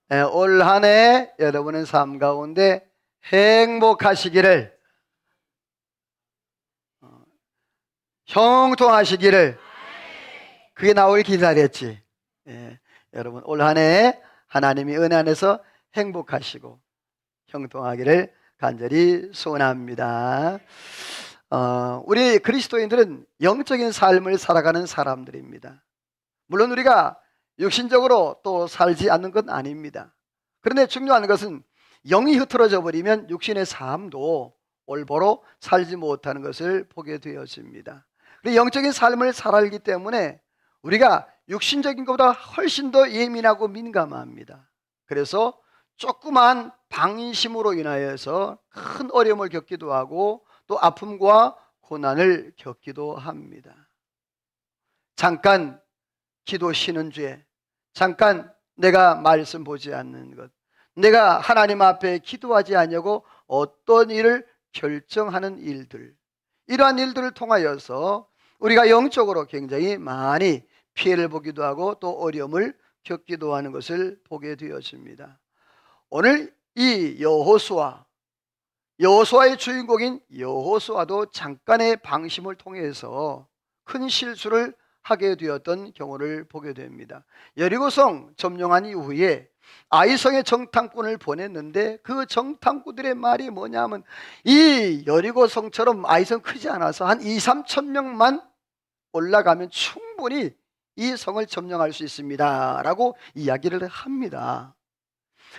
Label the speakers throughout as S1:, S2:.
S1: 올 한 해 여러분의 삶 가운데 행복하시기를, 형통하시기를, 그게 나올 기다렸지. 여러분 올 한 해 하나님이 은혜 안에서 행복하시고 형통하기를 간절히 소원합니다. 우리 그리스도인들은 영적인 삶을 살아가는 사람들입니다. 물론 우리가 육신적으로 또 살지 않는 건 아닙니다. 그런데 중요한 것은 영이 흐트러져 버리면 육신의 삶도 올바로 살지 못하는 것을 보게 되었습니다. 영적인 삶을 살아가기 때문에 우리가 육신적인 것보다 훨씬 더 예민하고 민감합니다. 그래서 조그만 방심으로 인하여서 큰 어려움을 겪기도 하고 또 아픔과 고난을 겪기도 합니다. 잠깐 기도 쉬는 죄, 잠깐 내가 말씀 보지 않는 것, 내가 하나님 앞에 기도하지 않냐고 어떤 일을 결정하는 일들, 이러한 일들을 통하여서 우리가 영적으로 굉장히 많이 피해를 보기도 하고 또 어려움을 겪기도 하는 것을 보게 되었습니다. 오늘 이 여호수아의 주인공인 여호수아도 잠깐의 방심을 통해서 큰 실수를 하게 되었던 경우를 보게 됩니다. 여리고성 점령한 이후에 아이성의 정탐꾼을 보냈는데 그 정탐꾼들의 말이 뭐냐면 이 여리고성처럼 아이성 크지 않아서 한 2~3천 명만 올라가면 충분히 이 성을 점령할 수 있습니다 라고 이야기를 합니다.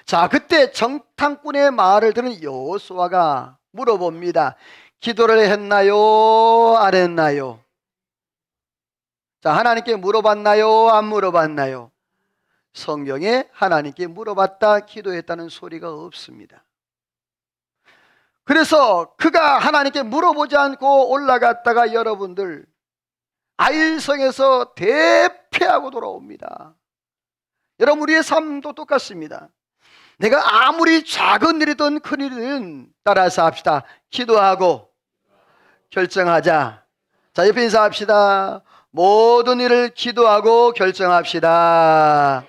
S1: 자, 그때 정탐꾼의 말을 들은 여호수아가 물어봅니다. 기도를 했나요? 안 했나요? 자, 하나님께 물어봤나요? 안 물어봤나요? 성경에 하나님께 물어봤다, 기도했다는 소리가 없습니다. 그래서 그가 하나님께 물어보지 않고 올라갔다가 여러분들 아이성에서 대패하고 돌아옵니다. 여러분 우리의 삶도 똑같습니다. 내가 아무리 작은 일이든 큰 일이든 따라서 합시다. 기도하고 결정하자. 자, 옆에 인사합시다. 모든 일을 기도하고 결정합시다.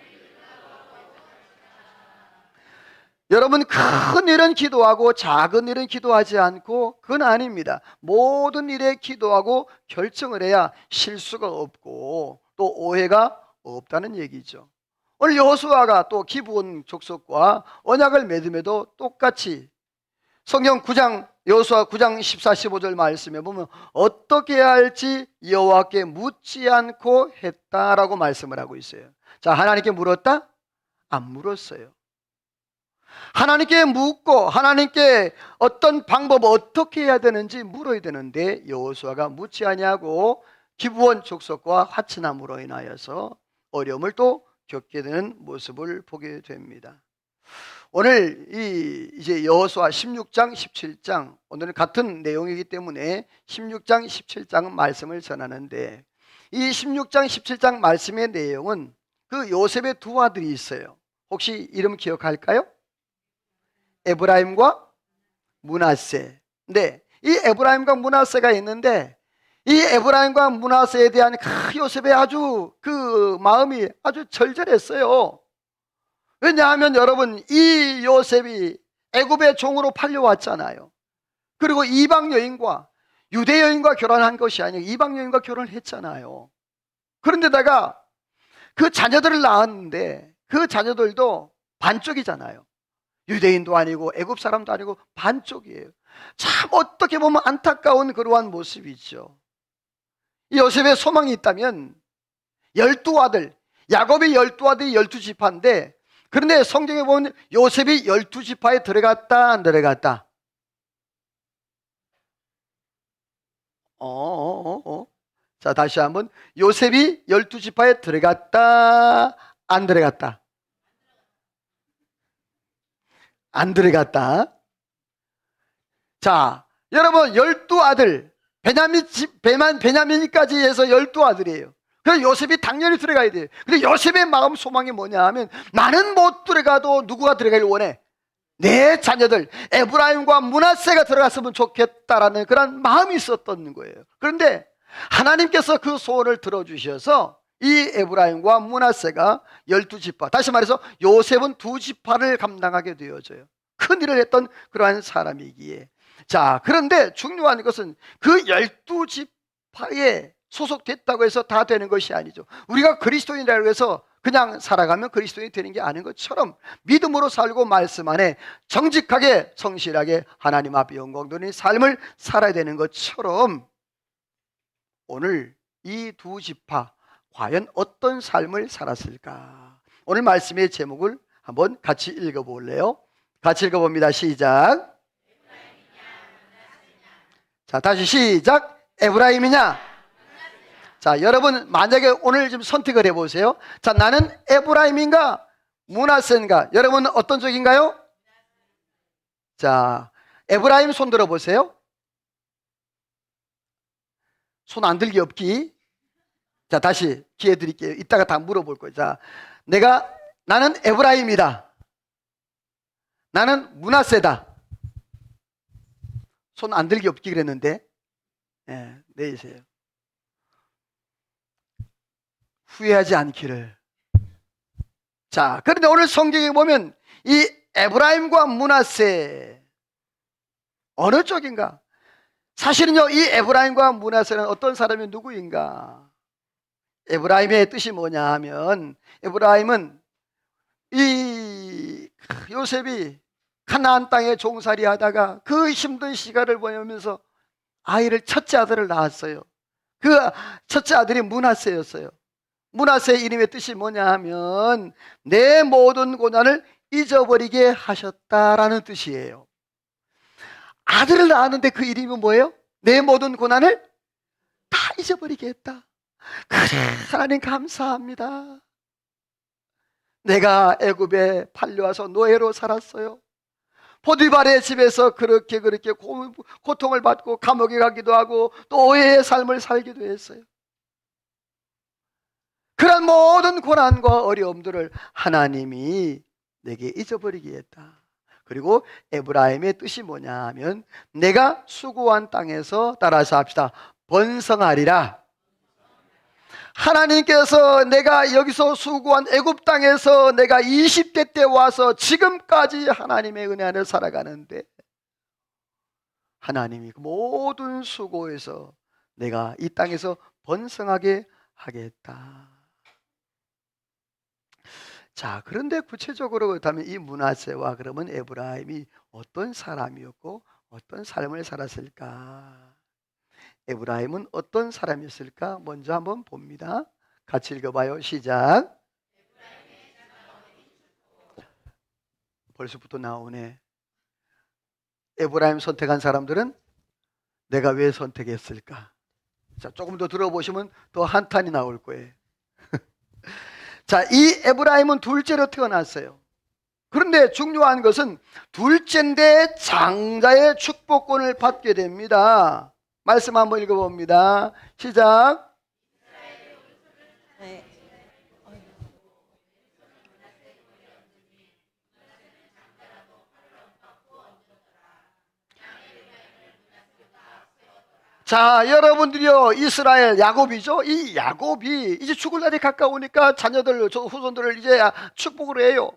S1: 여러분 큰 일은 기도하고 작은 일은 기도하지 않고 그건 아닙니다. 모든 일에 기도하고 결정을 해야 실수가 없고 또 오해가 없다는 얘기죠. 오늘 여호수아가 또 기브온 족속과 언약을 맺음에도 똑같이 성경 9장 여호수아 9장 14, 15절 말씀에 보면 어떻게 해야 할지 여호와께 묻지 않고 했다라고 말씀을 하고 있어요. 자, 하나님께 물었다? 안 물었어요. 하나님께 묻고 하나님께 어떤 방법 어떻게 해야 되는지 물어야 되는데 여호수아가 묻지 아니하고 기브온 족속과 화친함으로 인하여서 어려움을 또 겪게 되는 모습을 보게 됩니다. 오늘 이제 여호수아 16장 17장 오늘은 같은 내용이기 때문에 16장 17장 말씀을 전하는데 이 16장 17장 말씀의 내용은 그 요셉의 두 아들이 있어요. 혹시 이름 기억할까요? 에브라임과 므낫세. 네, 이 에브라임과 므낫세가 있는데 이 에브라임과 므낫세에 대한 요셉의 아주 그 마음이 아주 절절했어요. 왜냐하면 여러분 이 요셉이 애굽의 종으로 팔려왔잖아요. 그리고 이방 여인과 유대 여인과 결혼한 것이 아니고 이방 여인과 결혼을 했잖아요. 그런데다가 그 자녀들을 낳았는데 그 자녀들도 반쪽이잖아요. 유대인도 아니고 애굽 사람도 아니고 반쪽이에요. 참 어떻게 보면 안타까운 그러한 모습이죠. 이 요셉의 소망이 있다면 12아들, 야곱의 12아들이 12지파인데 그런데 성경에 보면 요셉이 12지파에 들어갔다 안 들어갔다? 자, 다시 한번 요셉이 12지파에 들어갔다 안 들어갔다? 안 들어갔다. 자, 여러분 12아들 베냐민까지 해서 12아들이에요. 그래서 요셉이 당연히 들어가야 돼요. 근데 요셉의 마음 소망이 뭐냐 하면 나는 못 들어가도 누구가 들어가길 원해? 내 자녀들 에브라임과 므낫세가 들어갔으면 좋겠다라는 그런 마음이 있었던 거예요. 그런데 하나님께서 그 소원을 들어주셔서 이 에브라임과 므낫세가 12지파, 다시 말해서 요셉은 2지파를 감당하게 되어져요. 큰 일을 했던 그러한 사람이기에. 자, 그런데 중요한 것은 그 12지파에 소속됐다고 해서 다 되는 것이 아니죠. 우리가 그리스도인이라고 해서 그냥 살아가면 그리스도인이 되는 게 아닌 것처럼 믿음으로 살고 말씀 안에 정직하게 성실하게 하나님 앞에 영광 돌리는 삶을 살아야 되는 것처럼, 오늘 이 2지파 과연 어떤 삶을 살았을까? 오늘 말씀의 제목을 한번 같이 읽어볼래요? 같이 읽어봅니다. 시작. 자, 다시 시작. 에브라임이냐? 자, 여러분 만약에 오늘 좀 선택을 해보세요. 자, 나는 에브라임인가 므낫세인가? 여러분 어떤 쪽인가요? 자, 에브라임 손 들어보세요. 손 안 들기 없기. 자, 다시 기회 드릴게요. 이따가 다 물어볼 거예요. 자, 나는 에브라임이다. 나는 므낫세다. 손 안 들기 없기 그랬는데, 내세요. 후회하지 않기를. 자, 그런데 오늘 성경에 보면 이 에브라임과 므낫세 어느 쪽인가? 사실은요, 이 에브라임과 므낫세는 어떤 사람이 누구인가? 에브라임의 뜻이 뭐냐 하면, 에브라임은 이 요셉이 가나안 땅에 종살이 하다가 그 힘든 시간을 보내면서 첫째 아들을 낳았어요. 그 첫째 아들이 므낫세였어요. 므낫세의 이름의 뜻이 뭐냐 하면 내 모든 고난을 잊어버리게 하셨다라는 뜻이에요. 아들을 낳았는데 그 이름이 뭐예요? 내 모든 고난을 다 잊어버리게 했다. 그래, 하나님 감사합니다. 내가 애굽에 팔려와서 노예로 살았어요. 포디발의 집에서 그렇게 고통을 받고 감옥에 가기도 하고 또 오해의 삶을 살기도 했어요. 그런 모든 고난과 어려움들을 하나님이 내게 잊어버리게 했다. 그리고 에브라임의 뜻이 뭐냐 하면 내가 수고한 땅에서, 따라서 합시다, 번성하리라. 하나님께서 내가 여기서 수고한 애굽 땅에서 내가 20대 때 와서 지금까지 하나님의 은혜 안에 살아가는데, 하나님이 그 모든 수고에서 내가 이 땅에서 번성하게 하겠다. 자, 그런데 구체적으로 그렇다면 이 므낫세와 그러면 에브라임이 어떤 사람이었고 어떤 삶을 살았을까? 에브라임은 어떤 사람이었을까? 먼저 한번 봅니다. 같이 읽어봐요. 시작. 벌써부터 나오네. 에브라임 선택한 사람들은 내가 왜 선택했을까? 자, 조금 더 들어보시면 더 한탄이 나올 거예요. 자, 이 에브라임은 둘째로 태어났어요. 그런데 중요한 것은 둘째인데 장자의 축복권을 받게 됩니다. 말씀 한번 읽어봅니다. 시작.
S2: 네.
S1: 자, 여러분들이요, 이스라엘 야곱이죠. 이 야곱이 이제 죽을 날이 가까우니까 자녀들, 후손들을 이제 축복을 해요.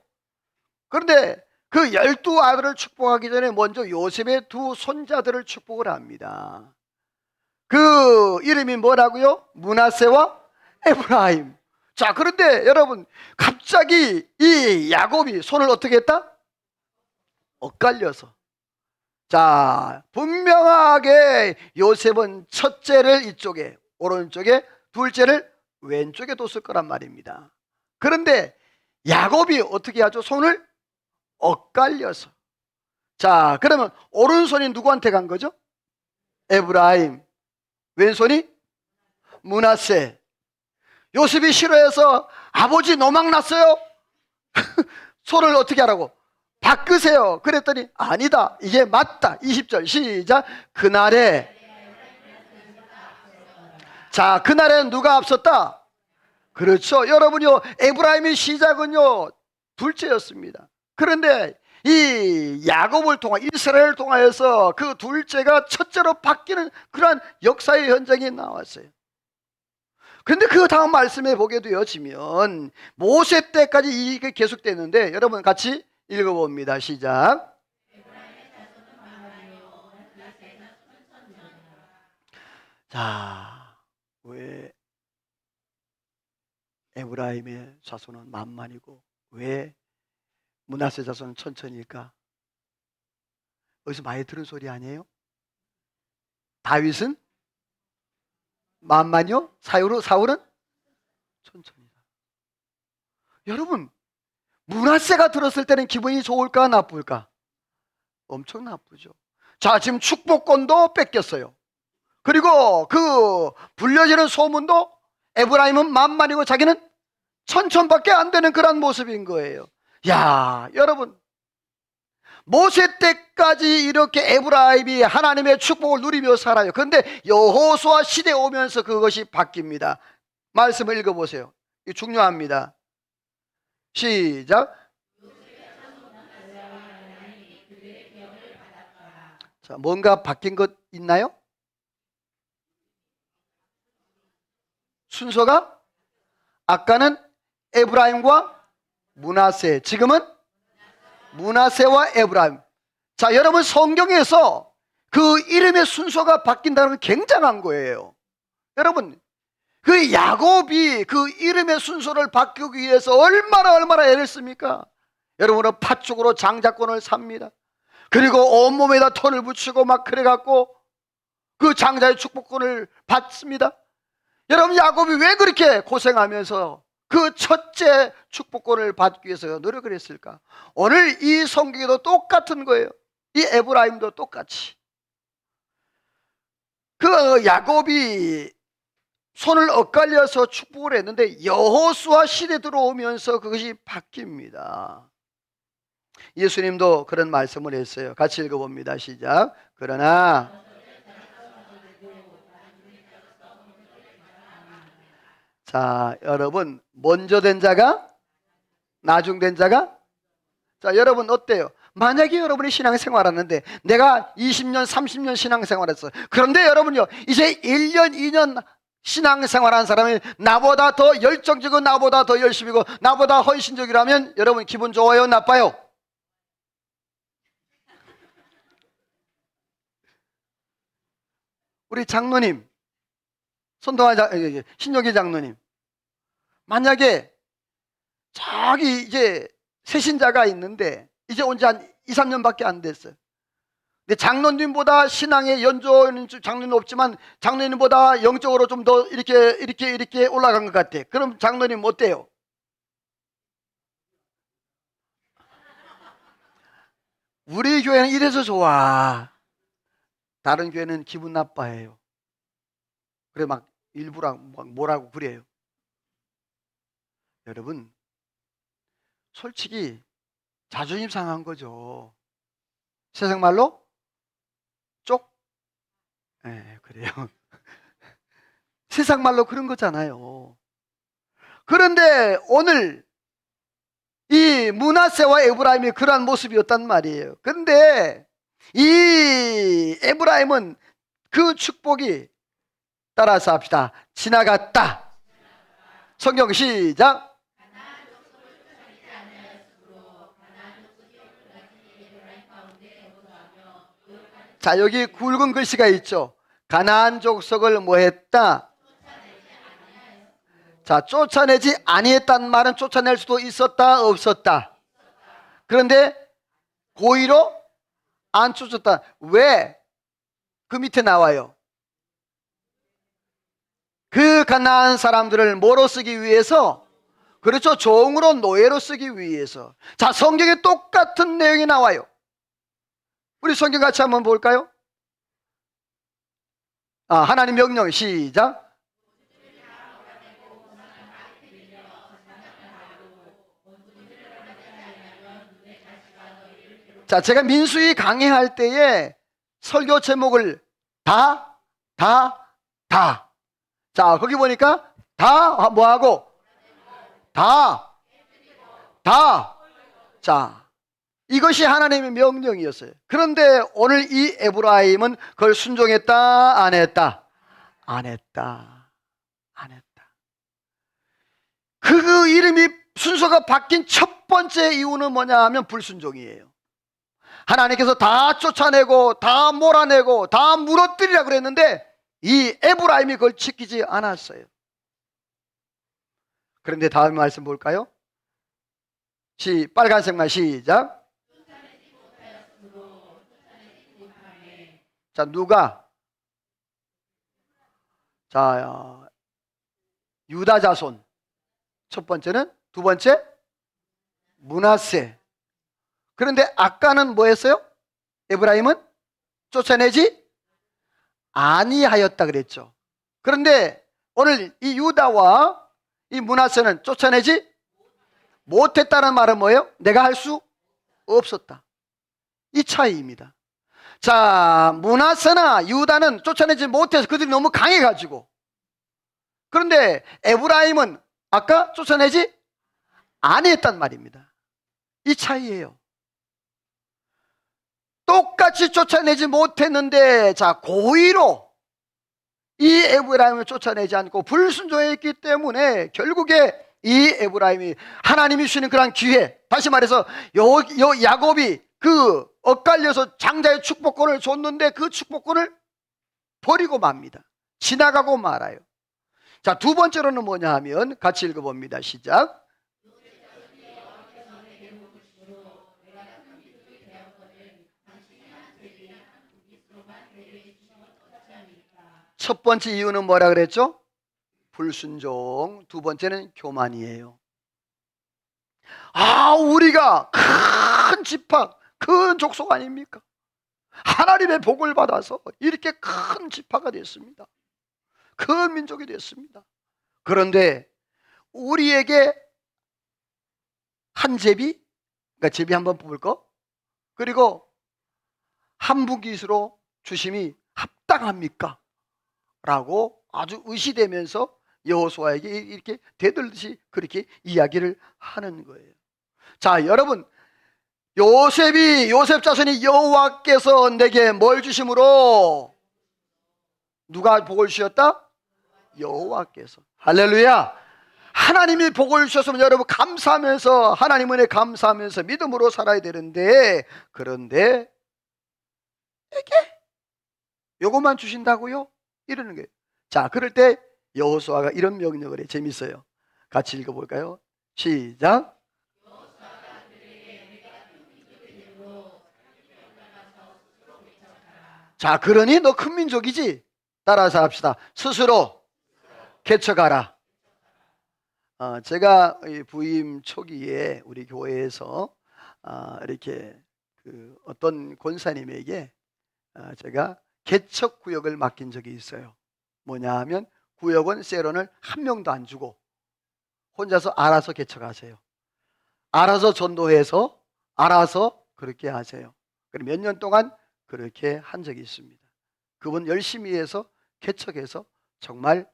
S1: 그런데 그 12아들을 축복하기 전에 먼저 요셉의 2 손자들을 축복을 합니다. 그 이름이 뭐라고요? 므낫세와 에브라임. 자, 그런데 여러분, 갑자기 이 야곱이 손을 어떻게 했다? 엇갈려서. 자, 분명하게 요셉은 첫째를 이쪽에 오른쪽에, 둘째를 왼쪽에 뒀을 거란 말입니다. 그런데 야곱이 어떻게 하죠? 손을 엇갈려서. 자, 그러면 오른손이 누구한테 간 거죠? 에브라임. 왼손이 므낫세. 요셉이 싫어해서 아버지 노망 났어요. 손을 어떻게 하라고? 바꾸세요. 그랬더니 아니다, 이게 맞다. 20절 시작. 그날에, 자, 그날에 누가 앞섰다? 그렇죠, 여러분요, 에브라임의 시작은요 둘째였습니다. 그런데 이 야곱을 통한, 이스라엘을 통하여서 그 둘째가 첫째로 바뀌는 그러한 역사의 현장이 나왔어요. 근데 그 다음 말씀에 보게 되어지면 모세 때까지 이게 계속되는데 여러분 같이 읽어봅니다. 시작. 자, 왜 에브라임의 자손은 만만이고 왜 므낫세 자손은 천천일까? 어디서 많이 들은 소리 아니에요? 다윗은 만만이요? 사울은 천천히다. 여러분, 므낫세가 들었을 때는 기분이 좋을까 나쁠까? 엄청 나쁘죠. 자, 지금 축복권도 뺏겼어요. 그리고 그 불려지는 소문도 에브라임은 만만이고 자기는 천천밖에 안 되는 그런 모습인 거예요. 야, 여러분, 모세 때까지 이렇게 에브라임이 하나님의 축복을 누리며 살아요. 그런데 여호수아 시대에 오면서 그것이 바뀝니다. 말씀을 읽어보세요. 이거 중요합니다. 시작. 자, 뭔가 바뀐 것 있나요? 순서가 아까는 에브라임과 므낫세, 지금은 므낫세와 에브라임. 자, 여러분 성경에서 그 이름의 순서가 바뀐다는 건 굉장한 거예요. 여러분, 그 야곱이 그 이름의 순서를 바꾸기 위해서 얼마나 애를 씁니까? 여러분은 팥죽으로 장자권을 삽니다. 그리고 온몸에다 털을 붙이고 막 그래갖고 그 장자의 축복권을 받습니다. 여러분, 야곱이 왜 그렇게 고생하면서 그 첫째 축복권을 받기 위해서 노력을 했을까? 오늘 이 성경에도 똑같은 거예요. 이 에브라임도 똑같이. 그 야곱이 손을 엇갈려서 축복을 했는데 여호수아 시대 들어오면서 그것이 바뀝니다. 예수님도 그런 말씀을 했어요. 같이 읽어봅니다. 시작. 그러나 자, 여러분, 먼저 된 자가 나중 된 자가, 자, 여러분 어때요? 만약에 여러분이 신앙생활 하는데 내가 20년 30년 신앙생활 했어요. 그런데 여러분요, 이제 1년 2년 신앙생활한 사람이 나보다 더 열정적이고 나보다 더 열심이고 나보다 헌신적이라면 여러분 기분 좋아요, 나빠요? 우리 장로님, 신용기 장로님, 만약에 저기 이제 새신자가 있는데 이제 온 지 한 2, 3년밖에 안 됐어요. 근데 장로님보다 신앙의 연조는 장로님 높지만 장로님보다 영적으로 좀 더 이렇게 올라간 것 같아. 그럼 장로님 어때요? 우리 교회는 이래서 좋아. 다른 교회는 기분 나빠해요. 그래 막 일부러 막 뭐라고 그래요. 여러분, 솔직히 자존심 상한 거죠. 세상 말로 쪽? 네, 그래요. 세상 말로 그런 거잖아요. 그런데 오늘 이 므낫세와 에브라임이 그러한 모습이었단 말이에요. 그런데 이 에브라임은 그 축복이, 따라서 합시다, 지나갔다. 성경 시작. 자, 여기 굵은 글씨가 있죠. 가나안 족속을 뭐 했다? 자, 쫓아내지 아니했다는 말은 쫓아낼 수도 있었다, 없었다? 그런데 고의로 안 쫓았다. 왜? 그 밑에 나와요. 그 가나안 사람들을 뭐로 쓰기 위해서? 그렇죠, 종으로, 노예로 쓰기 위해서. 자, 성경에 똑같은 내용이 나와요. 우리 성경 같이 한번 볼까요? 하나님 명령 시작. 자, 제가 민수기 강의할 때에 설교 제목을 다. 자, 거기 보니까 다 뭐하고? 다. 자, 이것이 하나님의 명령이었어요. 그런데 오늘 이 에브라임은 그걸 순종했다, 안 했다? 안 했다. 그 이름이 순서가 바뀐 첫 번째 이유는 뭐냐 하면 불순종이에요. 하나님께서 다 쫓아내고 다 몰아내고 다 무너뜨리라 그랬는데 이 에브라임이 그걸 지키지 않았어요. 그런데 다음 말씀 볼까요? 빨간색만 시작. 자, 누가? 자, 유다 자손. 첫 번째는, 두 번째 므낫세. 그런데 아까는 뭐 했어요? 에브라임은 쫓아내지 아니하였다 그랬죠. 그런데 오늘 이 유다와 이 므낫세는 쫓아내지 못했다는 말은 뭐예요? 내가 할 수 없었다. 이 차이입니다. 자, 므낫세나 유다는 쫓아내지 못해서 그들이 너무 강해가지고, 그런데 에브라임은 아까 쫓아내지 아니했단 말입니다. 이 차이예요. 똑같이 쫓아내지 못했는데, 자, 고의로 이 에브라임을 쫓아내지 않고 불순종했기 때문에 결국에 이 에브라임이 하나님이 주시는 그런 기회, 다시 말해서 야곱이 그 엇갈려서 장자의 축복권을 줬는데 그 축복권을 버리고 맙니다. 지나가고 말아요. 자, 두 번째로는 뭐냐 하면 같이 읽어봅니다. 시작. 첫 번째 이유는 뭐라 그랬죠? 불순종. 두 번째는 교만이에요. 우리가 큰 지파, 큰 족속 아닙니까? 하나님의 복을 받아서 이렇게 큰 지파가 됐습니다. 큰 민족이 됐습니다. 그런데 우리에게 한 제비, 그러니까 제비 한번 뽑을 거, 그리고 한 분깃으로 주심이 합당합니까? 라고 아주 의시되면서 여호수아에게 이렇게 대들듯이 그렇게 이야기를 하는 거예요. 자, 여러분, 요셉 자손이 여호와께서 내게 뭘 주심으로? 누가 복을 주셨다? 여호와께서. 할렐루야. 하나님이 복을 주셨으면 여러분 감사하면서, 하나님 은혜 감사하면서 믿음으로 살아야 되는데, 그런데 에게 요것만 주신다고요? 이러는 거예요. 자, 그럴 때 여호수아가 이런 명령을 해. 재밌어요. 같이 읽어볼까요? 시작. 자, 그러니 너 큰 민족이지? 따라서 합시다. 스스로 개척하라. 제가 부임 초기에 우리 교회에서 이렇게 어떤 권사님에게 제가 개척 구역을 맡긴 적이 있어요. 뭐냐 하면 구역은 세론을 한 명도 안 주고 혼자서 알아서 개척하세요. 알아서 전도해서 알아서 그렇게 하세요. 그럼 몇 년 동안 그렇게 한 적이 있습니다. 그분 열심히 해서 개척해서 정말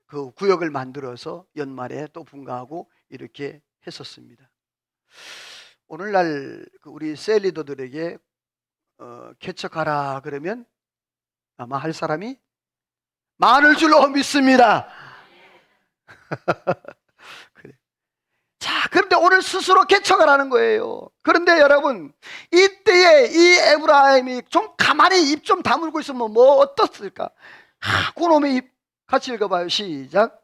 S1: 그 구역을 만들어서 연말에 또 분가하고 이렇게 했었습니다. 오늘날 우리 셀리더들에게 개척하라 그러면 아마 할 사람이 많을 줄로 믿습니다. 그래. 자, 그런데 오늘 스스로 개척하라는 거예요. 그런데 여러분, 이때에 이 에브라임이 좀 가만히 입 좀 다물고 있으면 뭐 어떻을까? 그놈의 입 같이 읽어봐요. 시작.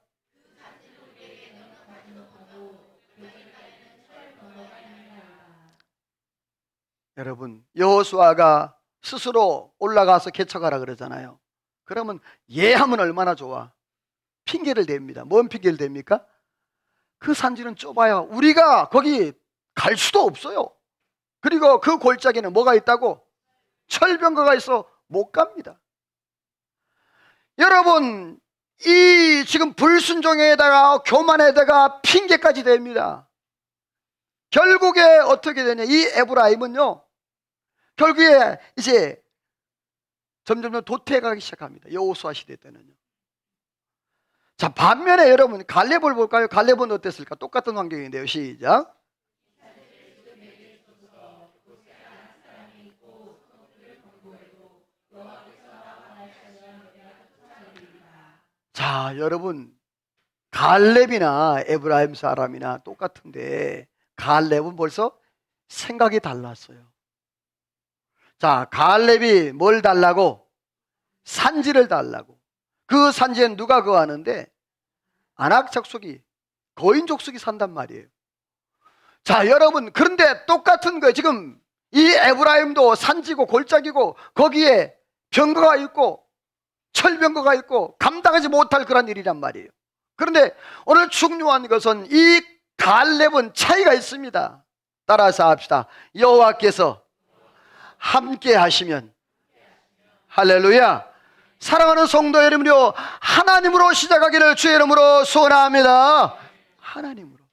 S1: 여러분, 여호수아가 스스로 올라가서 개척하라 그러잖아요. 그러면 하면 얼마나 좋아? 핑계를 댑니다. 뭔 핑계를 댑니까? 그 산지는 좁아요. 우리가 거기 갈 수도 없어요. 그리고 그 골짜기는 뭐가 있다고? 철병거가 있어 못 갑니다. 여러분, 이 지금 불순종에다가 교만에다가 핑계까지 댑니다. 결국에 어떻게 되냐? 이 에브라임은요, 결국에 이제 점점 도태가기 시작합니다. 여호수아 시대 때는요. 자, 반면에 여러분 갈렙을 볼까요? 갈렙은 어땠을까? 똑같은 환경인데요. 시작. 자, 여러분, 갈렙이나 에브라임 사람이나 똑같은데 갈렙은 벌써 생각이 달랐어요. 자, 갈렙이 뭘 달라고? 산지를 달라고. 그 산지엔 누가 거하는데? 아낙 족속이, 거인 족속이 산단 말이에요. 자, 여러분, 그런데 똑같은 거예요. 지금 이 에브라임도 산지고 골짜기고 거기에 병거가 있고 철병거가 있고 감당하지 못할 그런 일이란 말이에요. 그런데 오늘 중요한 것은 이 갈렙은 차이가 있습니다. 따라서 합시다. 여호와께서 함께 하시면, 할렐루야. 사랑하는 성도 여러분이요, 하나님으로 시작하기를 주의 이름으로 소원합니다. 하나님으로.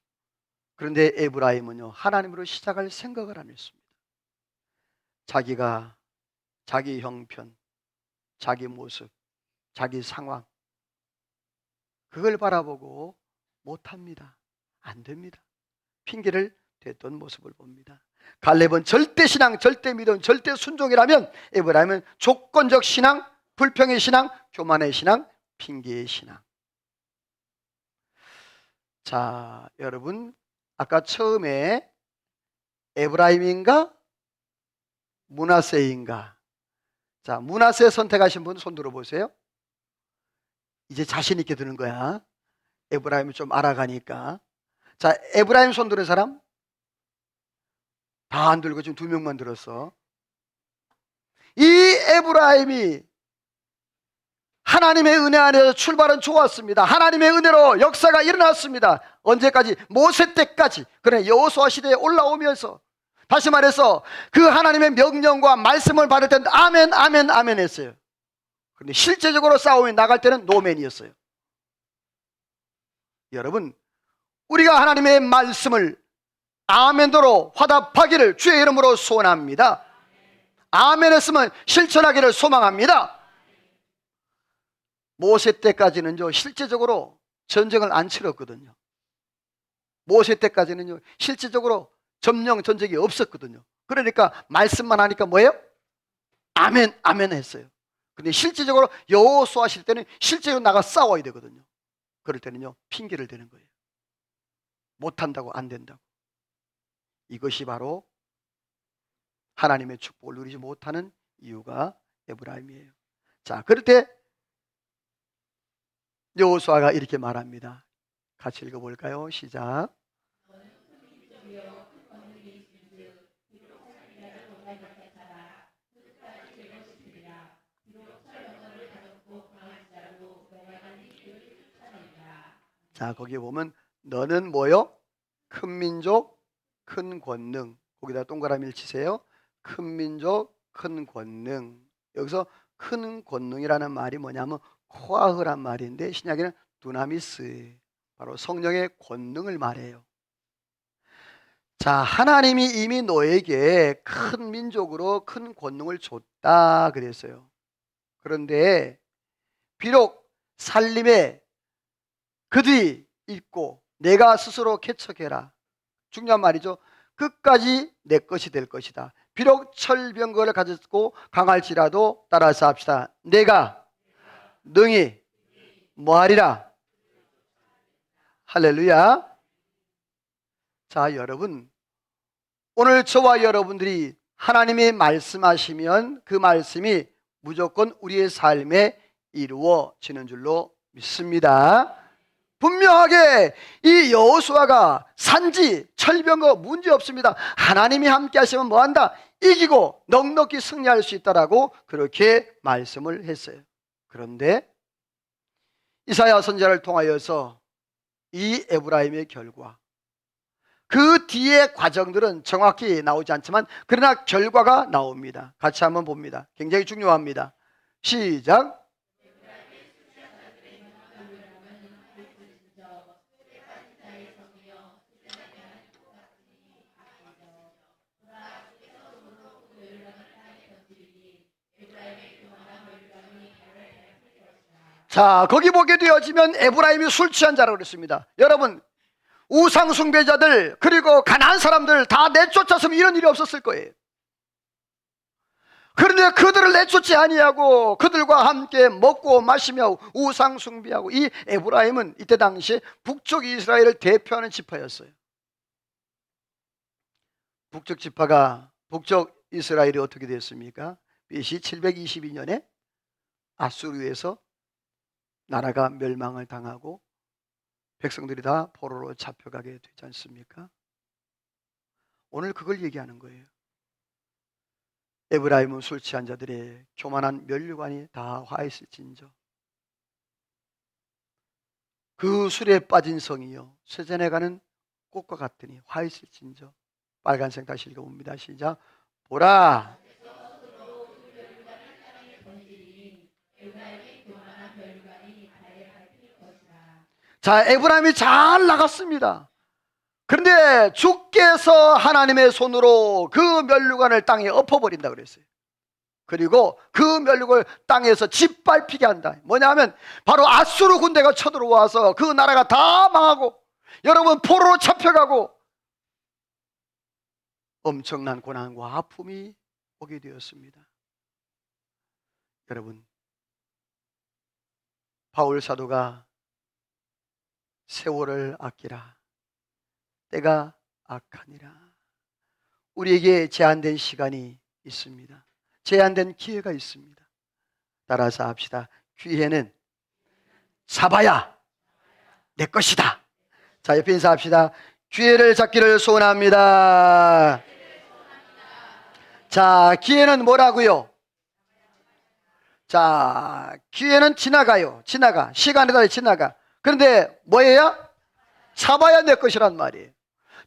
S1: 그런데 에브라임은요, 하나님으로 시작할 생각을 안 했습니다. 자기가 자기 형편, 자기 모습, 자기 상황, 그걸 바라보고 못합니다. 안 됩니다. 핑계를 댔던 모습을 봅니다. 갈렙은 절대 신앙, 절대 믿음, 절대 순종이라면 에브라임은 조건적 신앙, 불평의 신앙, 교만의 신앙, 핑계의 신앙. 자, 여러분, 아까 처음에 에브라임인가 므낫세인가? 자, 므낫세 선택하신 분 손 들어보세요. 이제 자신 있게 드는 거야. 에브라임을 좀 알아가니까. 자, 에브라임 손 드는 사람? 다 안 들고 지금 2명만 들었어. 이 에브라임이 하나님의 은혜 안에서 출발은 좋았습니다. 하나님의 은혜로 역사가 일어났습니다. 언제까지? 모세 때까지. 그러나 여호수아 시대에 올라오면서, 다시 말해서 그 하나님의 명령과 말씀을 받을 때는 아멘 아멘 아멘 했어요. 그런데 실제적으로 싸움이 나갈 때는 노맨이었어요. 여러분, 우리가 하나님의 말씀을 아멘도로 화답하기를 주의 이름으로 소원합니다. 아멘 했으면 실천하기를 소망합니다. 모세 때까지는요, 실제적으로 전쟁을 안 치렀거든요. 모세 때까지는요, 실제적으로 점령 전쟁이 없었거든요. 그러니까 말씀만 하니까 뭐예요? 아멘 아멘 했어요. 근데 실제적으로 여호수아 하실 때는 실제로 나가 싸워야 되거든요. 그럴 때는요, 핑계를 대는 거예요. 못한다고, 안 된다고. 이것이 바로 하나님의 축복을 누리지 못하는 이유가 에브라임이에요. 자, 그럴 때 여호수아가 이렇게 말합니다. 같이 읽어볼까요? 시작. 자, 거기에 보면 너는 뭐요? 큰 민족, 큰 권능. 거기다 동그라미를 치세요. 큰 민족, 큰 권능. 여기서 큰 권능이라는 말이 뭐냐면 코아흐란 말인데 신약에는 두나미스, 바로 성령의 권능을 말해요. 자, 하나님이 이미 너에게 큰 민족으로 큰 권능을 줬다 그랬어요. 그런데 비록 살림에 그들이 있고 내가 스스로 개척해라. 중요한 말이죠. 끝까지 내 것이 될 것이다. 비록 철병거를 가졌고 강할지라도, 따라서 합시다. 내가 능히 뭐하리라. 할렐루야. 자, 여러분, 오늘 저와 여러분들이 하나님이 말씀하시면 그 말씀이 무조건 우리의 삶에 이루어지는 줄로 믿습니다. 분명하게 이 여호수아가 산지, 철병거 문제 없습니다. 하나님이 함께 하시면 뭐한다? 이기고 넉넉히 승리할 수 있다라고 그렇게 말씀을 했어요. 그런데 이사야 선지자를 통하여서 이 에브라임의 결과, 그 뒤의 과정들은 정확히 나오지 않지만 그러나 결과가 나옵니다. 같이 한번 봅니다. 굉장히 중요합니다. 시작. 자, 거기 보게 되어지면 에브라임이 술 취한 자라고 그랬습니다. 여러분, 우상 숭배자들 그리고 가난한 사람들 다 내쫓았으면 이런 일이 없었을 거예요. 그런데 그들을 내쫓지 아니하고 그들과 함께 먹고 마시며 우상 숭배하고. 이 에브라임은 이때 당시에 북쪽 이스라엘을 대표하는 지파였어요. 북쪽 지파가, 북쪽 이스라엘이 어떻게 됐습니까? BC 722년에 아수르에서 나라가 멸망을 당하고 백성들이 다 포로로 잡혀가게 되지 않습니까? 오늘 그걸 얘기하는 거예요. 에브라임은 술 취한 자들의 교만한 면류관이 다 화했을진저 그 술에 빠진 성이요 쇠잔에 가는 꽃과 같으니 화했을진저. 빨간색 다시 읽어봅니다. 시작. 보라, 자, 에브라임이 잘 나갔습니다. 그런데 주께서 하나님의 손으로 그 면류관을 땅에 엎어버린다 그랬어요. 그리고 그 면류관을 땅에서 짓밟히게 한다. 뭐냐 하면 바로 아수르 군대가 쳐들어와서 그 나라가 다 망하고 여러분 포로로 잡혀가고 엄청난 고난과 아픔이 오게 되었습니다. 여러분, 바울 사도가 세월을 아끼라, 때가 악하니라. 우리에게 제한된 시간이 있습니다. 제한된 기회가 있습니다. 따라서 합시다. 기회는 잡아야 내 것이다. 자, 옆에 인사합시다. 기회를 잡기를 소원합니다. 자, 기회는 뭐라고요? 자, 기회는 지나가요. 지나가. 시간에 따라 지나가. 그런데 뭐예요? 잡아야 내 것이란 말이에요.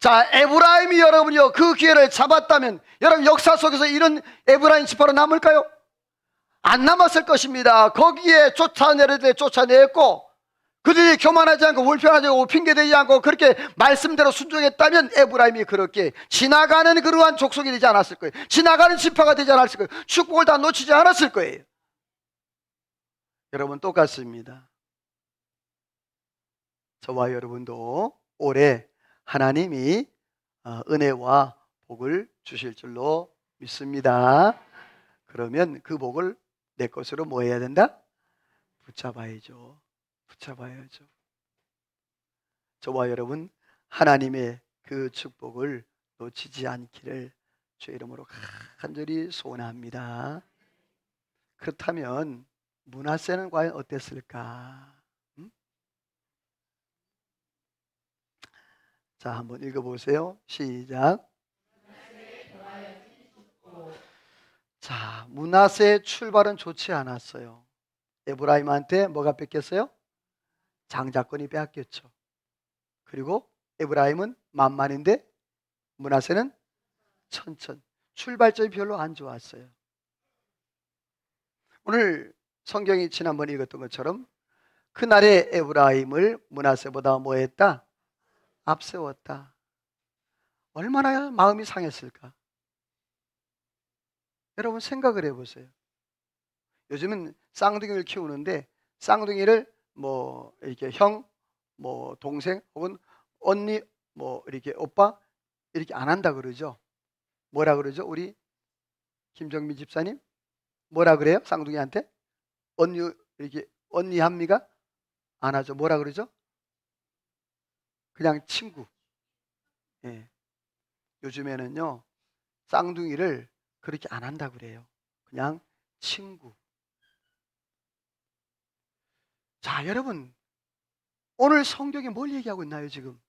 S1: 자, 에브라임이 여러분이요 그 기회를 잡았다면 여러분 역사 속에서 이런 에브라임 지파로 남을까요? 안 남았을 것입니다. 거기에 쫓아내릴 때 쫓아냈고 그들이 교만하지 않고 불편하지 않고 핑계대지 않고 그렇게 말씀대로 순종했다면 에브라임이 그렇게 지나가는 그러한 족속이 되지 않았을 거예요. 지나가는 지파가 되지 않았을 거예요. 축복을 다 놓치지 않았을 거예요. 여러분 똑같습니다. 저와 여러분도 올해 하나님이 은혜와 복을 주실 줄로 믿습니다. 그러면 그 복을 내 것으로 뭐 해야 된다? 붙잡아야죠. 붙잡아야죠. 저와 여러분 하나님의 그 축복을 놓치지 않기를 주의 이름으로 간절히 소원합니다. 그렇다면 므낫세는 과연 어땠을까? 자, 한번 읽어보세요. 시작. 자, 므낫세의 출발은 좋지 않았어요. 에브라임한테 뭐가 뺏겼어요? 장자권이 빼앗겼죠. 그리고 에브라임은 만만인데 므낫세는 천천. 출발점이 별로 안 좋았어요. 오늘 성경이 지난번에 읽었던 것처럼 그날의 에브라임을 므낫세보다 뭐했다? 앞세웠다. 얼마나 마음이 상했을까? 여러분 생각을 해보세요. 요즘은 쌍둥이를 키우는데 쌍둥이를 뭐 이렇게 형, 뭐 동생 혹은 언니, 뭐 이렇게 오빠 이렇게 안 한다 그러죠. 뭐라 그러죠? 우리 김정민 집사님 뭐라 그래요? 쌍둥이한테 언니 이렇게 언니 합니까? 안 하죠. 뭐라 그러죠? 그냥 친구. 예. 요즘에는요 쌍둥이를 그렇게 안 한다 그래요. 그냥 친구. 자, 여러분 오늘 성경이 뭘 얘기하고 있나요 지금?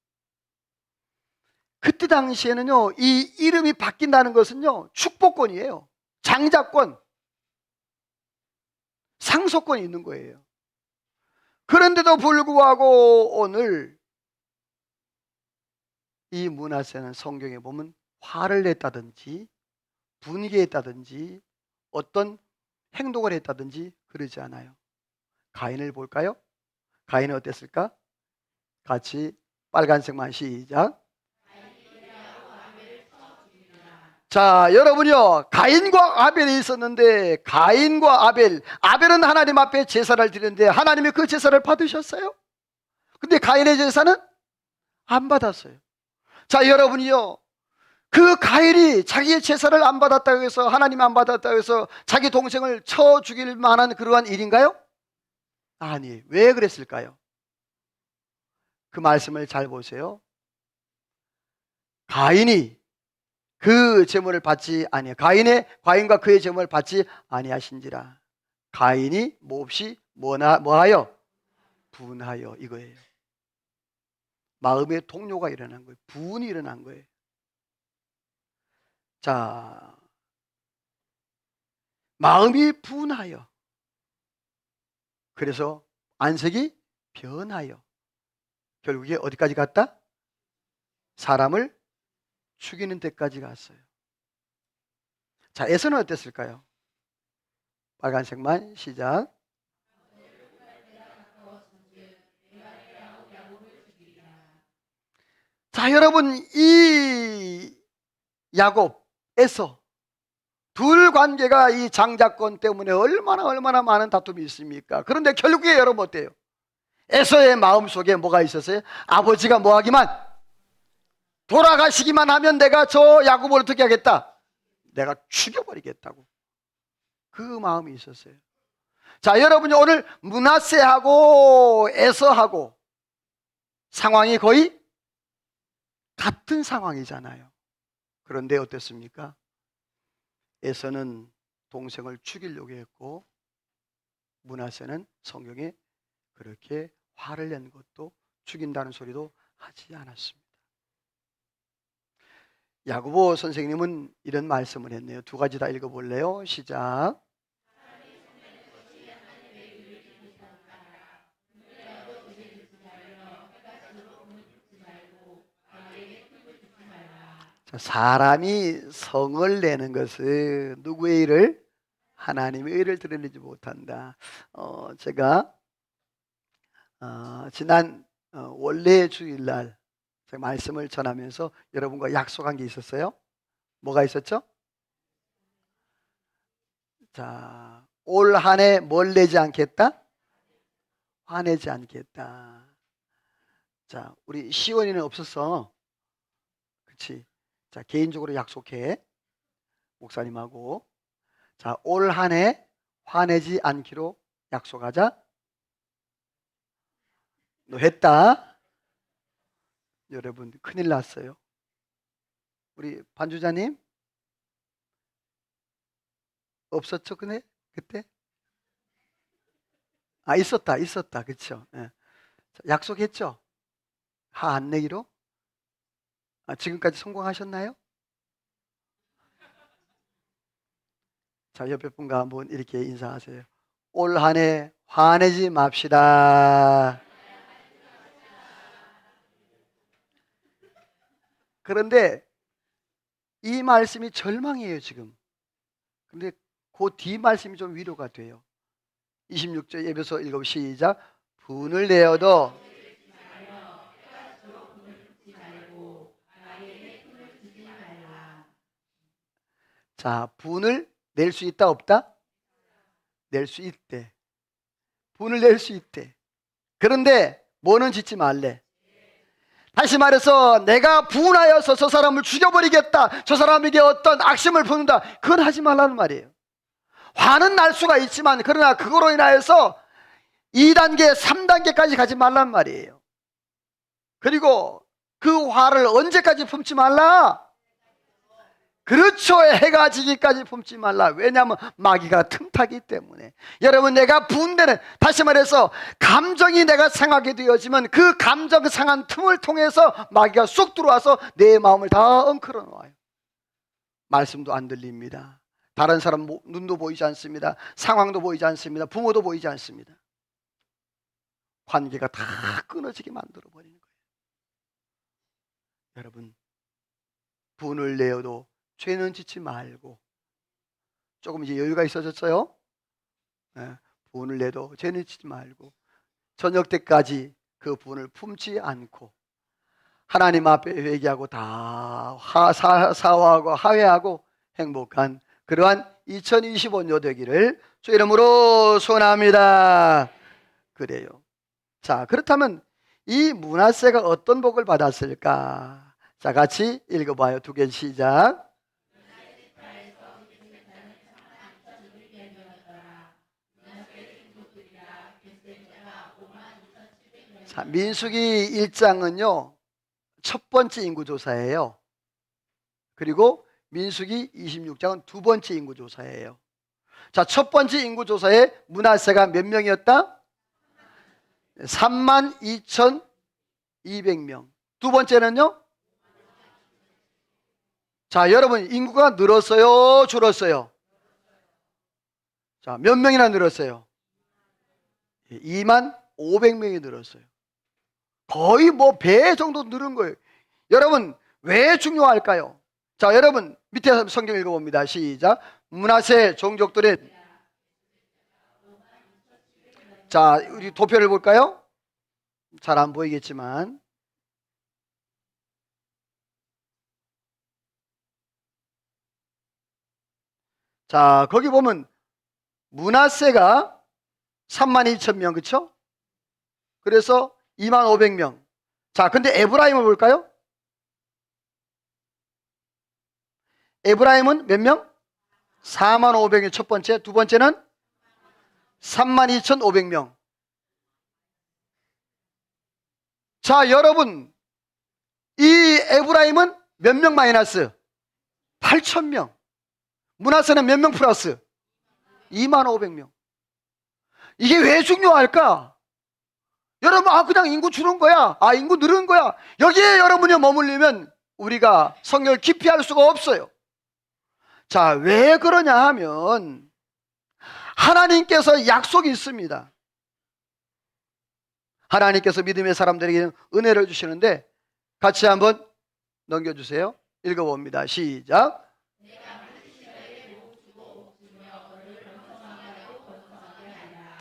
S1: 그때 당시에는요 이 이름이 바뀐다는 것은요 축복권이에요. 장자권, 상속권이 있는 거예요. 그런데도 불구하고 오늘 이 므낫세는 성경에 보면 화를 냈다든지 분개했다든지 어떤 행동을 했다든지 그러지 않아요. 가인을 볼까요? 가인은 어땠을까? 같이 빨간색만 시작. 자, 여러분요 가인과 아벨이 있었는데 가인과 아벨은 하나님 앞에 제사를 드렸는데 하나님이 그 제사를 받으셨어요? 근데 가인의 제사는 안 받았어요. 자, 여러분이요 그 라헬이 자기의 제사를 안 받았다고 해서, 하나님 안 받았다고 해서 자기 동생을 쳐 죽일 만한 그러한 일인가요? 아니, 왜 그랬을까요? 그 말씀을 잘 보세요. 가인이 그 제물을 받지 아니하, 과인과 그의 제물을 받지 아니하신지라. 가인이 몹시 뭐하여? 분하여, 이거예요. 마음의 동요가 일어난 거예요. 분이 일어난 거예요. 자, 마음이 분하여, 그래서 안색이 변하여 결국에 어디까지 갔다? 사람을 죽이는 데까지 갔어요. 자, 에서는 어땠을까요? 빨간색만 시작. 자, 여러분, 이 야곱, 에서 둘 관계가 이 장자권 때문에 얼마나 많은 다툼이 있습니까? 그런데 결국에 여러분 어때요? 에서의 마음속에 뭐가 있었어요? 아버지가 뭐하기만, 돌아가시기만 하면 내가 저 야곱을 어떻게 하겠다? 내가 죽여버리겠다고. 그 마음이 있었어요. 자, 여러분이 오늘 므낫세하고 에서하고 상황이 거의 같은 상황이잖아요. 그런데 어땠습니까? 에서는 동생을 죽이려고 했고, 므낫세는 성경에 그렇게 화를 낸 것도, 죽인다는 소리도 하지 않았습니다. 야고보 선생님은 이런 말씀을 했네요. 두 가지 다 읽어볼래요? 시작. 사람이 성을 내는 것은 누구의 일을? 하나님의 의를 드러내지 못한다. 제가 지난 원래 주일날 제가 말씀을 전하면서 여러분과 약속한 게 있었어요. 뭐가 있었죠? 자, 올 한 해 뭘 내지 않겠다? 화내지 않겠다. 자, 우리 시원이는 없었어. 그렇지? 자, 개인적으로 약속해. 목사님하고. 자, 올 한 해 화내지 않기로 약속하자. 너 했다? 여러분, 큰일 났어요. 우리 반주자님 없었죠? 그때? 아, 있었다. 그렇죠? 예. 약속했죠? 화 안 내기로? 지금까지 성공하셨나요? 자, 옆에 분과 한번 이렇게 인사하세요. 올 한 해 화내지 맙시다. 그런데 이 말씀이 절망이에요, 지금. 근데 그 뒤 말씀이 좀 위로가 돼요. 26절 예배서 읽어 시작. 분을 내어도 자, 분을 낼 수 있다 없다? 낼 수 있대. 분을 낼 수 있대. 그런데 뭐는 짓지 말래. 다시 말해서 내가 분하여서 저 사람을 죽여버리겠다, 저 사람에게 어떤 악심을 품는다, 그건 하지 말라는 말이에요. 화는 날 수가 있지만 그러나 그거로 인하여서 2단계 3단계까지 가지 말란 말이에요. 그리고 그 화를 언제까지 품지 말라? 그렇죠. 해가 지기까지 품지 말라. 왜냐하면 마귀가 틈타기 때문에. 여러분, 내가 분되는, 다시 말해서 감정이 내가 상하게 되어지면 그 감정 상한 틈을 통해서 마귀가 쑥 들어와서 내 마음을 다 엉클어 놓아요. 말씀도 안 들립니다. 다른 사람 눈도 보이지 않습니다. 상황도 보이지 않습니다. 부모도 보이지 않습니다. 관계가 다 끊어지게 만들어 버리는 거예요. 여러분, 분을 내어도 죄는 짓지 말고, 조금 이제 여유가 있어졌어요. 분을 내도 죄는 짓지 말고 저녁 때까지 그 분을 품지 않고 하나님 앞에 회개하고 다 사화하고 화해하고 행복한 그러한 2025년 되기를 주 이름으로 소원합니다. 그래요. 자, 그렇다면 이 므낫세가 어떤 복을 받았을까? 자, 같이 읽어봐요. 두 개 시작. 민수기 1장은요 첫 번째 인구조사예요. 그리고 민수기 26장은 두 번째 인구조사예요. 자, 첫 번째 인구조사에 므낫세가 몇 명이었다? 32,200명. 두 번째는요? 자, 여러분 인구가 늘었어요? 줄었어요? 자, 몇 명이나 늘었어요? 25,500명이 늘었어요. 거의 뭐 배 정도 늘은 거예요. 여러분 왜 중요할까요? 자, 여러분 밑에 성경 읽어봅니다. 시작. 므낫세 종족들의, 자, 우리 도표를 볼까요? 잘 안 보이겠지만, 자, 거기 보면 므낫세가 32,000명, 그렇죠? 그래서 25,000명. 자, 근데 에브라임을 볼까요? 에브라임은 몇 명? 45,000명 첫 번째. 두 번째는 32,500명. 자, 여러분 이 에브라임은 몇 명 마이너스? 8,000명. 므낫세는 몇 명 플러스? 25,000명. 이게 왜 중요할까? 여러분, 그냥 인구 줄은 거야. 인구 늘은 거야. 여기에 여러분이 머물리면 우리가 성경을 깊이 할 수가 없어요. 자, 왜 그러냐 하면 하나님께서 약속이 있습니다. 하나님께서 믿음의 사람들에게 은혜를 주시는데 같이 한번 넘겨주세요. 읽어봅니다. 시작.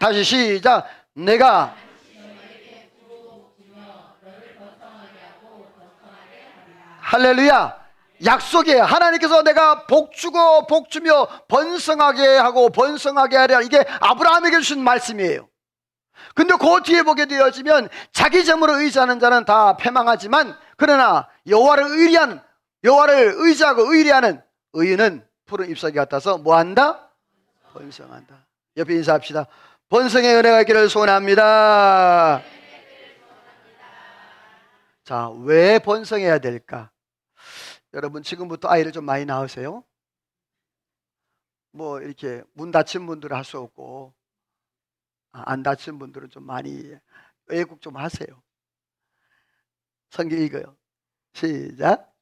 S1: 다시 시작. 내가, 할렐루야. 약속이에요. 하나님께서 내가 복주고 복주며 번성하게 하고 번성하게 하리라. 이게 아브라함에게 주신 말씀이에요. 근데 그 뒤에 보게 되어지면 자기 점으로 의지하는 자는 다 패망하지만 그러나 여호와를 의지하고 의리하는 의인은 푸른 잎사귀 같아서 뭐한다? 번성한다. 옆에 인사합시다. 번성의 은혜가 있기를 소원합니다. 자, 왜 번성해야 될까? 여러분 지금부터 아이를 좀 많이 낳으세요. 뭐 이렇게 문 닫힌 분들은 할 수 없고 안 닫힌 분들은 좀 많이 외국 좀 하세요. 성경 읽어요. 시작.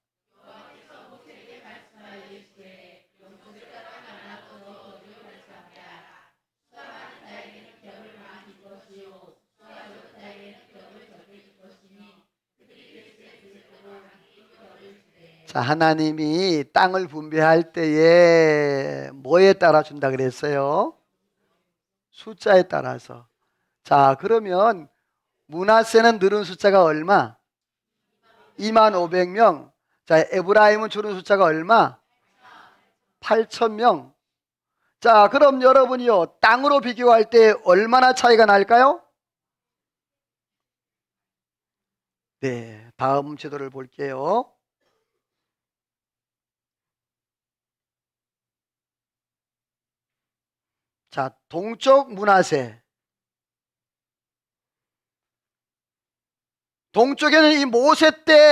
S1: 자, 하나님이 땅을 분배할 때에 뭐에 따라 준다 그랬어요? 숫자에 따라서. 자, 그러면 므낫세는 늘은 숫자가 얼마? 25,000명. 자, 에브라임은 줄은 숫자가 얼마? 8,000명. 자, 그럼 여러분이요, 땅으로 비교할 때 얼마나 차이가 날까요? 네, 다음 지도를 볼게요. 자, 동쪽 므낫세. 동쪽에는 이 모세 때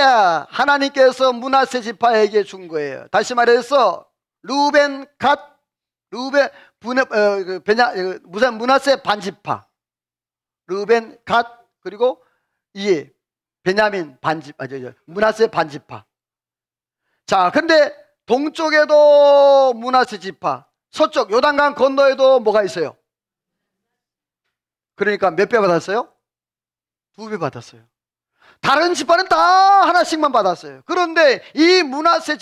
S1: 하나님께서 므낫세 지파에게 준 거예요. 다시 말해서 르우벤, 갓, 므낫세 반지파, 르우벤, 갓, 그리고 이 베냐민 반지파, 므낫세 반지파. 자, 근데 동쪽에도 므낫세 지파, 서쪽 요단강 건너에도 뭐가 있어요? 그러니까 몇 배 받았어요? 2배 받았어요. 다른 지파는 다 하나씩만 받았어요. 그런데 이 므낫세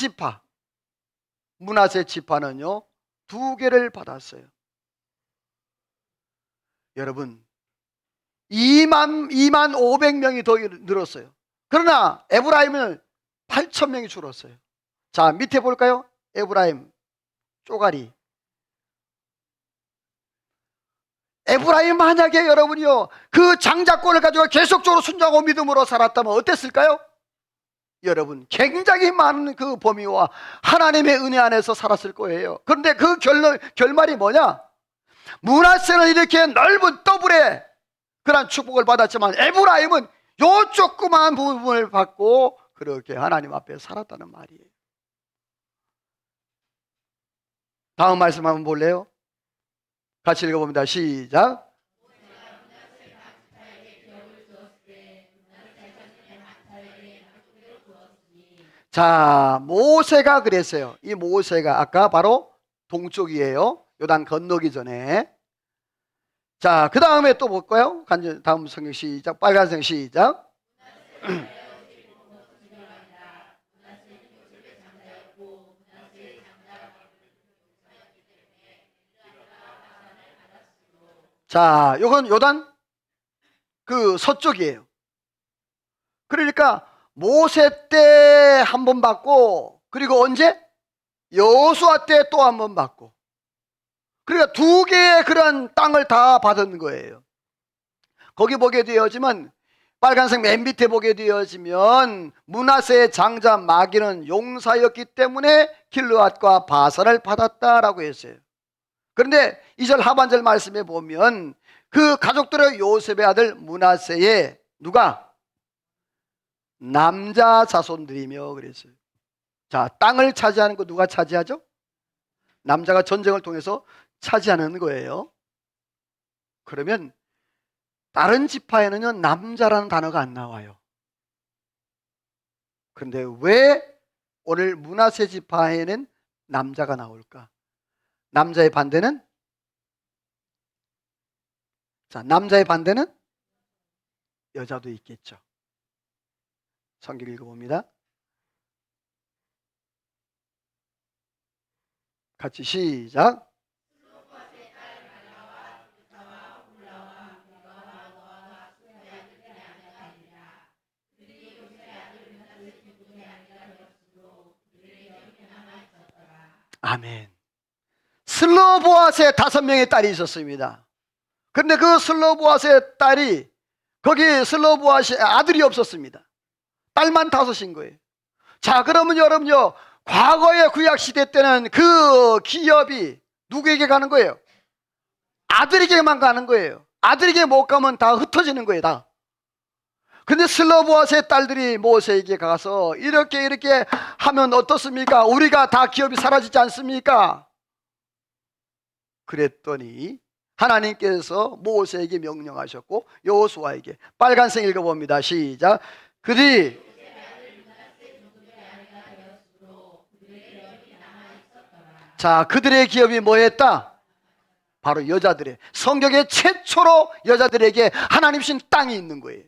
S1: 지파는요 2개를 받았어요. 여러분 25,000명이 더 늘었어요. 그러나 에브라임은 8,000명이 줄었어요. 자, 밑에 볼까요? 에브라임 쪼가리. 에브라임 만약에 여러분이요 그 장자권을 가지고 계속적으로 순종하고 믿음으로 살았다면 어땠을까요? 여러분 굉장히 많은 그 범위와 하나님의 은혜 안에서 살았을 거예요. 그런데 그 결말이 뭐냐? 므낫세는 이렇게 넓은 더블의 그런 축복을 받았지만 에브라임은 요 조그만 부분을 받고 그렇게 하나님 앞에 살았다는 말이에요. 다음 말씀 한번 볼래요? 같이 읽어봅니다. 시작. 자, 모세가 그랬어요. 이 모세가 아까 바로 동쪽이에요. 요단 건너기 전에. 자, 그 다음에 또 볼까요? 다음 성경 시작. 빨간색 시작. 자, 요건 요단 그 서쪽이에요. 그러니까 모세 때 한 번 받고, 그리고 언제? 여호수아 때 또 한 번 받고. 그러니까 두 개의 그런 땅을 다 받은 거예요. 거기 보게 되어지면, 빨간색 맨 밑에 보게 되어지면 므낫세의 장자 마기는 용사였기 때문에 길르앗과 바산을 받았다라고 했어요. 그런데 2절 하반절 말씀에 보면 그 가족들의 요셉의 아들 므낫세의 누가? 남자 자손들이며 그랬어요. 자, 땅을 차지하는 거 누가 차지하죠? 남자가 전쟁을 통해서 차지하는 거예요. 그러면 다른 지파에는요 남자라는 단어가 안 나와요. 그런데 왜 오늘 므낫세 지파에는 남자가 나올까? 남자의 반대는? 자, 남자의 반대는 여자도 있겠죠. 성경 읽어봅니다. 같이 시작. 아멘. 슬로보아스의 5명의 딸이 있었습니다. 그런데 그 슬로보아스의 딸이, 거기 슬로보아스의 아들이 없었습니다. 딸만 5인 거예요. 자, 그러면 여러분요, 과거의 구약시대 때는 그 기업이 누구에게 가는 거예요? 아들에게만 가는 거예요. 아들에게 못 가면 다 흩어지는 거예요, 다. 근데 슬로보아스의 딸들이 모세에게 가서 이렇게 하면 어떻습니까? 우리가 다 기업이 사라지지 않습니까? 그랬더니 하나님께서 모세에게 명령하셨고 여호수아에게, 빨간색 읽어봅니다. 시작. 그들이, 자, 그들의 기업이 뭐였다? 바로 여자들의, 성경의 최초로 여자들에게 하나님 신 땅이 있는 거예요.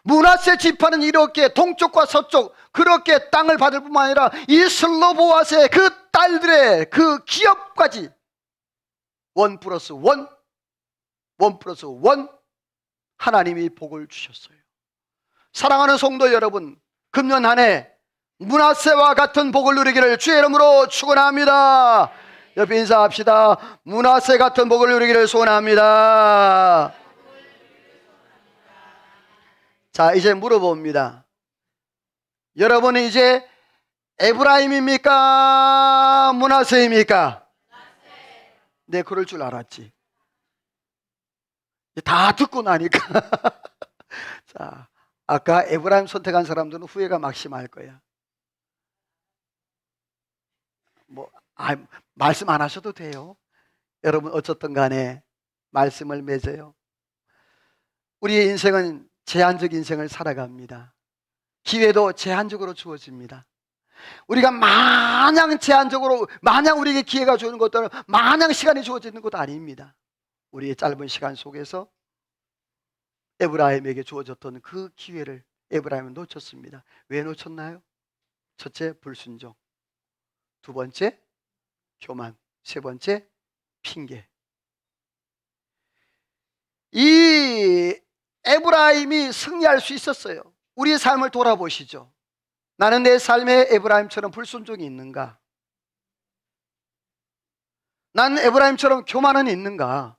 S1: 므낫세 지파는 이렇게 동쪽과 서쪽 그렇게 땅을 받을 뿐만 아니라 이 슬로보아스의 그 딸들의 그 기업까지 1+1 하나님이 복을 주셨어요. 사랑하는 성도 여러분, 금년 한 해 므낫세와 같은 복을 누리기를 주의 이름으로 축원합니다. 옆에 인사합시다. 므낫세 같은 복을 누리기를 소원합니다. 자, 이제 물어봅니다. 여러분은 이제 에브라임입니까? 므낫세입니까? 네, 그럴 줄 알았지. 다 듣고 나니까. 자, 아까 에브라임 선택한 사람들은 후회가 막심할 거야. 말씀 안 하셔도 돼요. 여러분 어쨌든 간에 말씀을 맺어요. 우리의 인생은 제한적 인생을 살아갑니다. 기회도 제한적으로 주어집니다. 우리가 마냥 제한적으로, 마냥 우리에게 기회가 주는 것들은 마냥 시간이 주어지는 것도 아닙니다. 우리의 짧은 시간 속에서 에브라임에게 주어졌던 그 기회를 에브라임은 놓쳤습니다. 왜 놓쳤나요? 첫째, 불순종. 두 번째, 교만. 세 번째, 핑계. 이 에브라임이 승리할 수 있었어요. 우리의 삶을 돌아보시죠. 나는 내 삶에 에브라임처럼 불순종이 있는가? 난 에브라임처럼 교만은 있는가?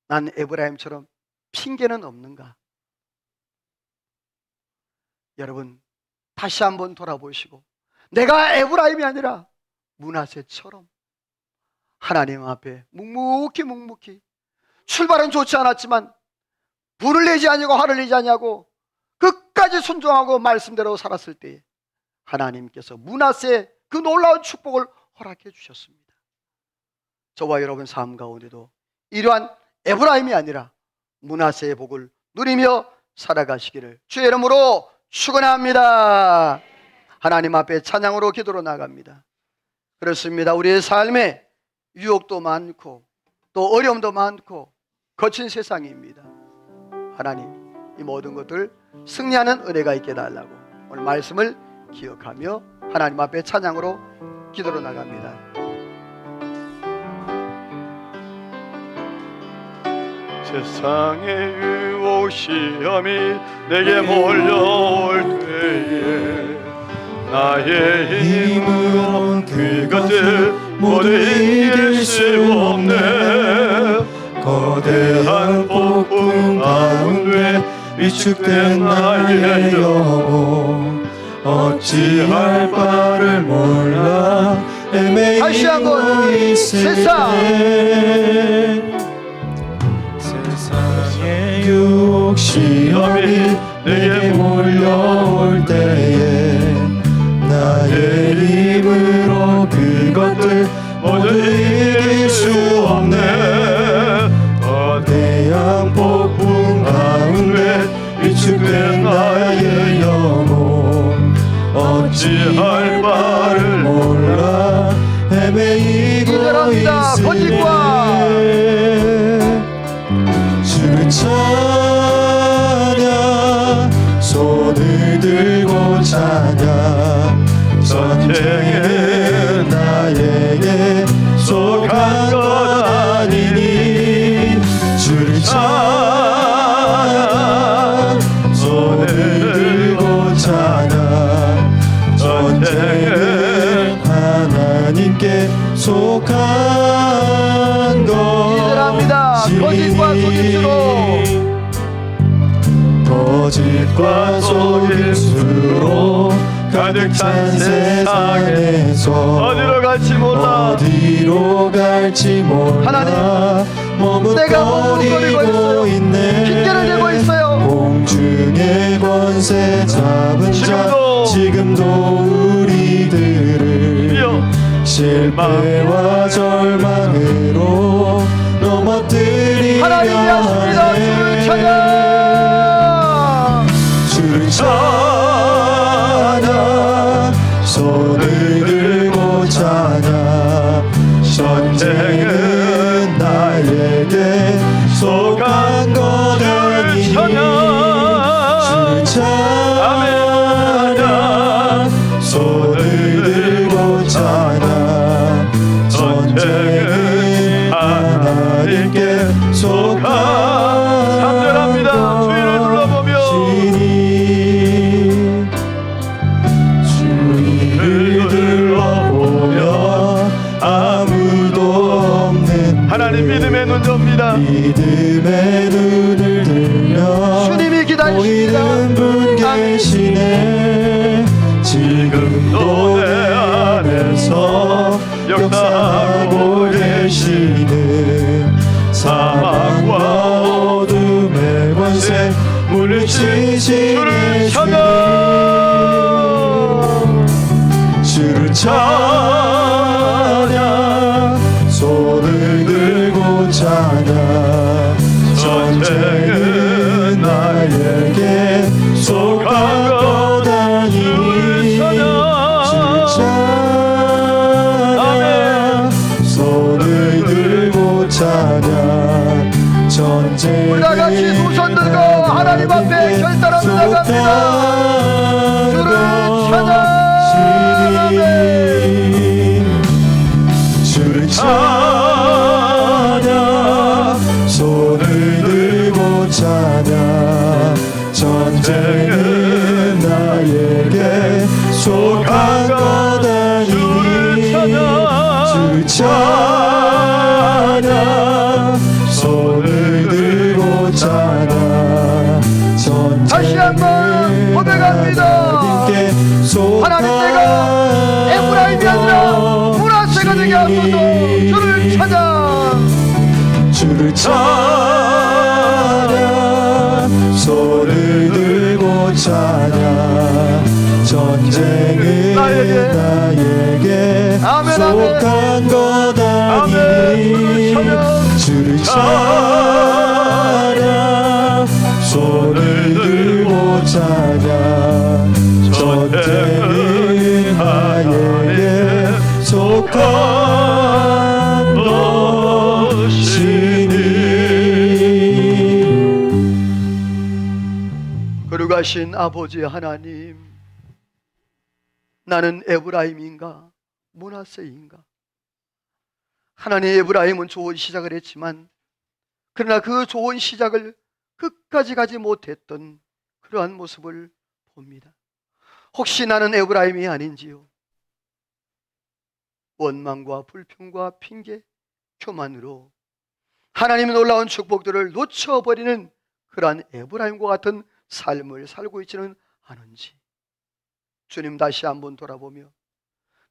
S1: 난 에브라임처럼 핑계는 없는가? 여러분 다시 한번 돌아보시고, 내가 에브라임이 아니라 므낫세처럼 하나님 앞에 묵묵히 출발은 좋지 않았지만 불을 내지 아니고 화를 내지 아니하고 끝까지 순종하고 말씀대로 살았을 때에 하나님께서 므낫세의 그 놀라운 축복을 허락해 주셨습니다. 저와 여러분 삶 가운데도 이러한 에브라임이 아니라 므낫세의 복을 누리며 살아가시기를 주의 이름으로 축원합니다. 하나님 앞에 찬양으로 기도로 나갑니다. 그렇습니다. 우리의 삶에 유혹도 많고 또 어려움도 많고 거친 세상입니다. 하나님, 이 모든 것들 승리하는 은혜가 있게 달라고 오늘 말씀을 기억하며 하나님 앞에 찬양으로 기도로 나갑니다.
S2: 세상의 유혹 시험이 내게 몰려올 때에 나의 힘으론 그것들 모두 이길 수 없네. 거대한 폭풍 가운데 위축된 나의 영혼 어찌할 바를 몰라
S1: 다시 한번
S2: 세상의 유혹 시험이 내게 몰려올 때에 나의 힘으로 그것들 모두 이길 수 없네. 거대한 폭풍 가운데 위축된 나의 영혼 어찌할 바를 몰라 헤매이고 있으네. 주를 찬양 손을 들고 찬양 전쟁은 나에게 속한 것 아니니 주를 찬양 손을 들고 찬양 전쟁은 하나님께 속한
S1: 기도합니다. 거짓과 속임수로
S2: 거짓과 속임수로 가득 찬 세상에서 어디로 갈지 몰라
S1: 하나님,
S2: 머뭇거리고 있네.
S1: 핑계를 대고 있어요.
S2: 공중의 권세 잡은 자 지금도 우리들을 실패와 절망으로 넘어뜨리려
S1: 하나님이 하십니다.
S2: 주를 찬양 손을 들고 찬양 전쟁은 나에게 속한 것 아니니 주를 찬양 손을 들고 찬양 전쟁은 하나님께 속한 참전합니다. 주위를 둘러보며 주위를 둘러보며 아무도 없는
S1: 하나님 믿음의 눈 접니다.
S2: 믿음의 눈을 들려
S1: 주님이 기다리십니다.
S2: 보이는 분 계시네. 지금도 내 안에서 역사하고 계시는 사망과 어둠의 권세 물리치시는 주를 찬양 손을 들고 찬양 전쟁은 나에게 속한 것 아니니 주를 찬양 손을 들고 찬양 전쟁은
S1: 다 같이 두 손 들고 하나님 앞에 결단하며 나갑니다. 주를 찬양
S2: 주를 찬양 손을 들고 찬양 전쟁은 나에게 속한 것 아니니 주를 찬양 손을 들고 찬양
S1: 다시 한번 고백합니다. 하나님, 내가 에브라임이 아니라 므낫세가 되게 하소서. 주를 찬양
S2: 주를 찬양
S1: 아멘,
S2: 속한 것 아니니 주를 찾아 손을 들고 찾아 전쟁은 나에게 속한 것이니.
S1: 거룩하신 아버지 하나님, 나는 에브라임인가 므낫세인가? 하나님, 에브라임은 좋은 시작을 했지만 그러나 그 좋은 시작을 끝까지 가지 못했던 그러한 모습을 봅니다. 혹시 나는 에브라임이 아닌지요? 원망과 불평과 핑계, 교만으로 하나님의 놀라운 축복들을 놓쳐버리는 그러한 에브라임과 같은 삶을 살고 있지는 않은지 주님 다시 한번 돌아보며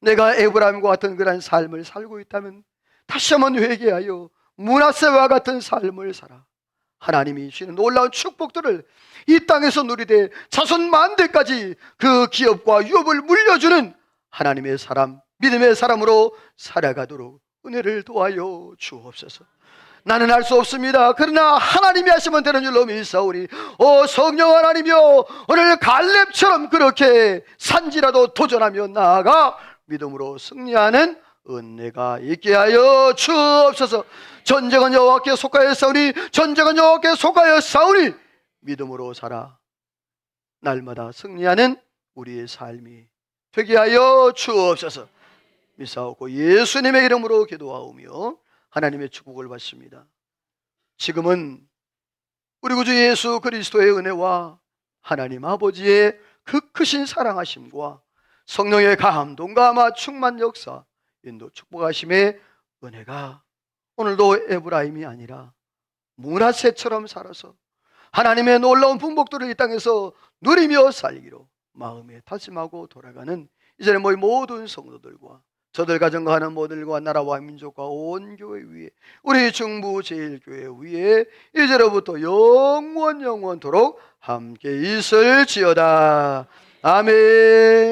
S1: 내가 에브라임과 같은 그러한 삶을 살고 있다면 다시 한번 회개하여 므낫세와 같은 삶을 살아 하나님이 주시는 놀라운 축복들을 이 땅에서 누리되 자손 만대까지 그 기업과 유업을 물려주는 하나님의 사람, 믿음의 사람으로 살아가도록 은혜를 도와여 주옵소서. 나는 알 수 없습니다. 그러나 하나님이 하시면 되는 줄로 믿사오니 성령 하나님이여, 오늘 갈렙처럼 그렇게 산지라도 도전하며 나아가 믿음으로 승리하는 은혜가 있게 하여 주옵소서. 전쟁은 여호와께 속하여 싸우니 전쟁은 여호와께 속하여 싸우니 믿음으로 살아 날마다 승리하는 우리의 삶이 되게 하여 주옵소서. 믿사오고 예수님의 이름으로 기도하오며 하나님의 축복을 받습니다. 지금은 우리 구주 예수 그리스도의 은혜와 하나님 아버지의 그 크신 사랑하심과 성령의 감동과 아마 충만 역사, 인도 축복하심의 은혜가 오늘도 에브라임이 아니라 므낫세처럼 살아서 하나님의 놀라운 분복들을 이 땅에서 누리며 살기로 마음에 다짐하고 돌아가는 이제는 모든 성도들과 저들 가정과 하는 모들과 나라와 민족과 온 교회 위에 우리 중부제일교회 위에 이제로부터 영원토록 함께 있을지어다. 아멘.